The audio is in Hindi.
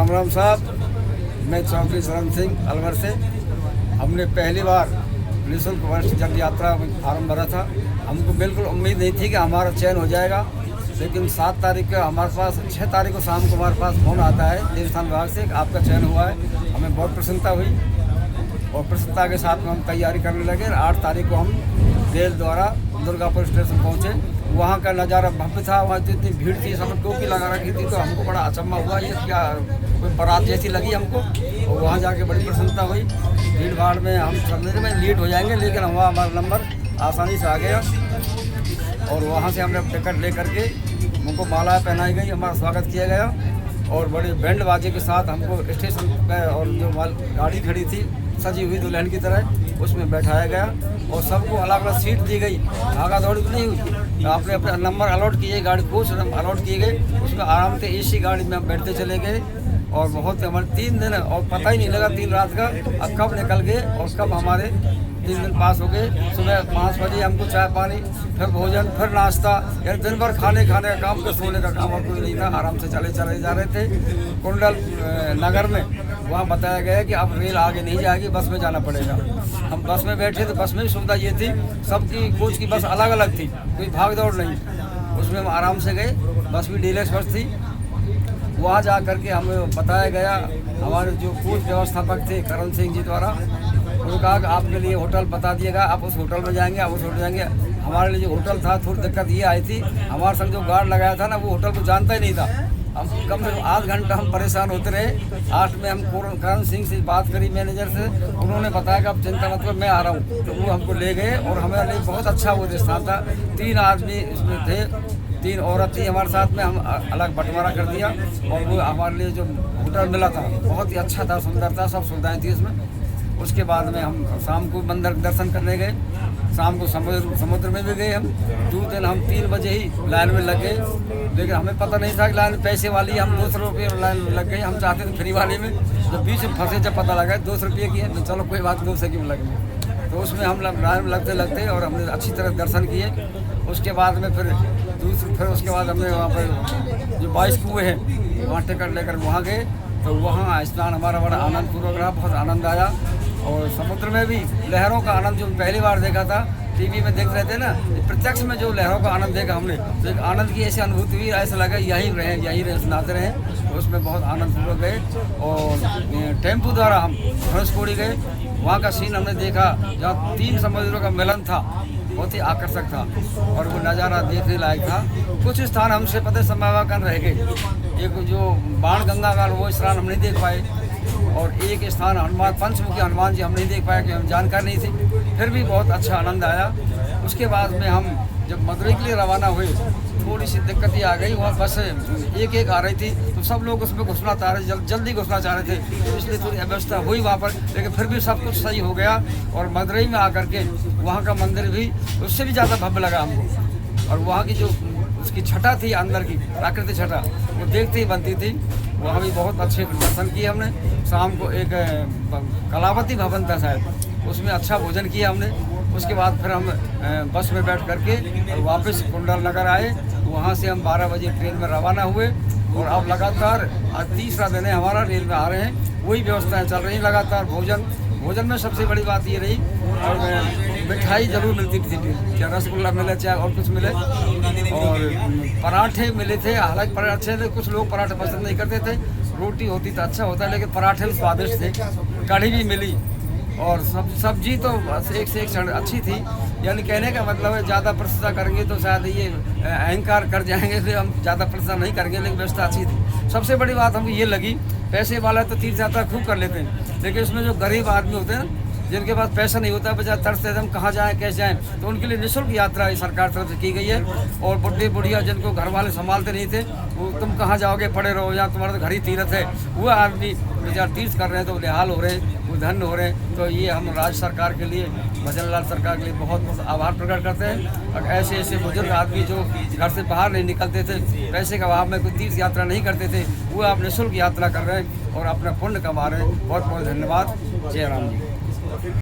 राम राम साहब, मैं चौधरी शरण सिंह अलवर से। हमने पहली बार निःशुल्क वरिष्ठ जल यात्रा फार्म भरा था। हमको बिल्कुल उम्मीद नहीं थी कि हमारा चयन हो जाएगा, लेकिन 7 तारीख को हमारे पास 6 तारीख को शाम को हमारे पास फोन आता है देवस्थान विभाग से, आपका चयन हुआ है। हमें बहुत प्रसन्नता हुई और प्रसन्नता के साथ में हम तैयारी करने लगे। 8 तारीख को हम रेल द्वारा दुर्गापुर स्टेशन पहुँचे। वहाँ का नज़ारा भव्य था। वहाँ इतनी भीड़ थी, सब टोपी लगा रखी थी, तो हमको बड़ा अचंभा हुआ, ये क्या कोई बारात जैसी लगी हमको। और वहाँ जाके बड़ी प्रसन्नता हुई। भीड़ भाड़ में हम समझे में लेट हो जाएंगे, लेकिन वहाँ हमारा नंबर आसानी से आ गया और वहाँ से हमने टिकट ले करके उनको माला पहनाई गई, हमारा स्वागत किया गया और बड़े बैंड बाजे के साथ हमको स्टेशन पर और जो गाड़ी खड़ी थी सजी हुई दुल्हन की तरह उसमें बैठाया गया और सबको अलग अलग सीट दी गई। भागा दौड़ी तो नहीं हुई, तो आपने अपने नंबर अलॉट किए, गाड़ी कोच अलॉट किए गए, उसमें आराम से एसी गाड़ी में हम बैठते चले गए और बहुत हमारे 3 दिन और पता ही नहीं लगा 3 रात का अब कब निकल गए और कब हमारे 3 दिन पास हो गए। सुबह 5 बजे हमको चाय पानी, फिर भोजन, फिर नाश्ता, यानी दिन भर खाने का काम, फिर सोने का काम और कुछ नहीं था। आराम से चले जा रहे थे। कुंडल नगर में वहाँ बताया गया कि अब रेल आगे नहीं जाएगी, बस में जाना पड़ेगा। हम बस में बैठे तो बस में भी सुविधा ये थी, सबकी कोच की बस अलग अलग थी, कोई भाग दौड़ नहीं। उसमें हम आराम से गए, बस भी डीलक्स बस थी। वहाँ जा करके हमें बताया गया, हमारे जो कोच व्यवस्थापक थे करण सिंह जी द्वारा, उन्होंने कहा कि आपके लिए होटल बता दिएगा, आप उस होटल में जाएंगे, आप उस होटल जाएंगे। हमारे लिए जो होटल था थोड़ी दिक्कत ये आई थी, हमारे संग जो गार्ड लगाया था ना वो होटल को जानता ही नहीं था। हम कम से कम आध घंटा हम परेशान होते रहे। 8 में हम करण सिंह से बात करी मैनेजर से, उन्होंने बताया कि आप चिंता मत करो, मैं आ रहा हूँ। तो वो हमको ले गए और हमारे लिए बहुत अच्छा वो स्थान था। 3 आदमी इसमें थे, 3 औरत थी हमारे साथ में, हम अलग बंटवारा कर दिया और वो हमारे लिए जो होटल मिला था बहुत ही अच्छा था, सुंदर था, सब सुविधाएँ थी इसमें। उसके बाद में हम शाम को मंदिर दर्शन करने गए, शाम को समुद्र में भी गए हम। 2 दिन हम 3 बजे ही लाइन में लग गए, लेकिन हमें पता नहीं था कि लाइन पैसे वाली, हम 200 रुपये लाइन में लग गए। हम चाहते थे फ्री वाले में, जब बीच में फंसे जब पता लगा 200 रुपये की है तो चलो कोई बात 200 की में लग गए। तो उसमें हम लाइन में लगते और हमने अच्छी तरह दर्शन किए। उसके बाद में फिर उसके बाद हमने वहाँ पर जो 22 कुएँ हैं वहाँ टिकट लेकर वहाँ गए, तो वहाँ स्नान हमारा बड़ा आनंदपूर्वक रहा, बहुत आनंद आया। और समुद्र में भी लहरों का आनंद जो पहली बार देखा था, टीवी में देख रहे थे ना, प्रत्यक्ष में जो लहरों का आनंद देखा हमने, तो एक आनंद की ऐसी अनुभूति हुई, ऐसा लगा यहीं रहे सुनाते रहे। तो उसमें बहुत आनंदपूर्वक गए और टेम्पो द्वारा हम धनुषकोडी गए। वहाँ का सीन हमने देखा जहाँ 3 समुद्रों का मिलन था, बहुत ही आकर्षक था और वो नज़ारा देखने लायक था। कुछ स्थान हमसे पता समावाकन रह गए। एक जो बाण गंगा का वो स्नान हम नहीं देख पाए और एक स्थान हनुमान पंचमुखी हनुमान जी हम नहीं देख पाए कि हम जानकार नहीं थे, फिर भी बहुत अच्छा आनंद आया। उसके बाद में हम जब मदुरई के लिए रवाना हुए, थोड़ी सी दिक्कत ही आ गई। वहाँ बस एक आ रही थी तो सब लोग उसमें घुसना चाह रहे थे, जल्दी घुसना चाह रहे थे, तो इसलिए थोड़ी अव्यवस्था हुई वहाँ पर, लेकिन फिर भी सब कुछ सही हो गया। और मदुरई में आकर के वहाँ का मंदिर भी उससे भी ज़्यादा भव्य लगा हमको। और वहाँ की जो उसकी छटा थी अंदर की प्राकृतिक छटा, वो देखते ही बनती थी। वहाँ भी बहुत अच्छे दर्शन किए हमने। शाम को एक कलावती भवन था शायद, उसमें अच्छा भोजन किया हमने। उसके बाद फिर हम बस में बैठ करके और वापस कुंडल नगर आए। वहाँ से हम 12 बजे ट्रेन में रवाना हुए और अब लगातार आज 3रा दिन है हमारा रेल में आ रहे हैं, वही व्यवस्थाएं चल रही लगातार। भोजन में सबसे बड़ी बात ये रही, और मिठाई जरूर मिलती थी, चाहे रसगुल्ला मिले चाहे और कुछ मिले, और पराठे मिले थे। हालांकि पराठे थे, कुछ लोग पराठे पसंद नहीं करते थे, रोटी होती तो अच्छा होता, लेकिन पराठे भी स्वादिष्ट थे। कढ़ी भी मिली और सब्जी तो एक से एक अच्छी थी। यानी कहने का मतलब है ज़्यादा प्रशंसा करेंगे तो शायद ये अहंकार कर जाएंगे, फिर हम ज़्यादा प्रशंसा नहीं करेंगे, लेकिन व्यवस्था अच्छी थी। सबसे बड़ी बात हमको ये लगी, पैसे वाला तो तीर्थ यात्रा खूब कर लेते हैं, लेकिन इसमें जो गरीब आदमी होते हैं ना, जिनके पास पैसा नहीं होता, बेचारा तरसते हम कहाँ जाएँ कैसे जाएँ, तो उनके लिए निःशुल्क यात्रा सरकार तरफ से की गई है। और बुढ़ी बुढ़िया जिनको घर वाले संभालते नहीं थे, वो तुम कहाँ जाओगे, पड़े रहो, या तुम्हारा तो घर ही तीर्थ है, वो आदमी बेचारा तीर्थ कर रहे हैं तो निहाल हो रहे हैं, वो धन्य हो रहे हैं। तो ये हम राज्य सरकार के लिए, भजन लाल सरकार के लिए बहुत बहुत आभार प्रकट करते हैं। और ऐसे बुजुर्ग आदमी जो घर से बाहर नहीं निकलते थे, पैसे के अभाव में कोई तीर्थ यात्रा नहीं करते थे, वो आप निःशुल्क यात्रा कर रहे हैं और अपना पुण्य कमा रहे हैं। बहुत बहुत धन्यवाद। जय राम जी।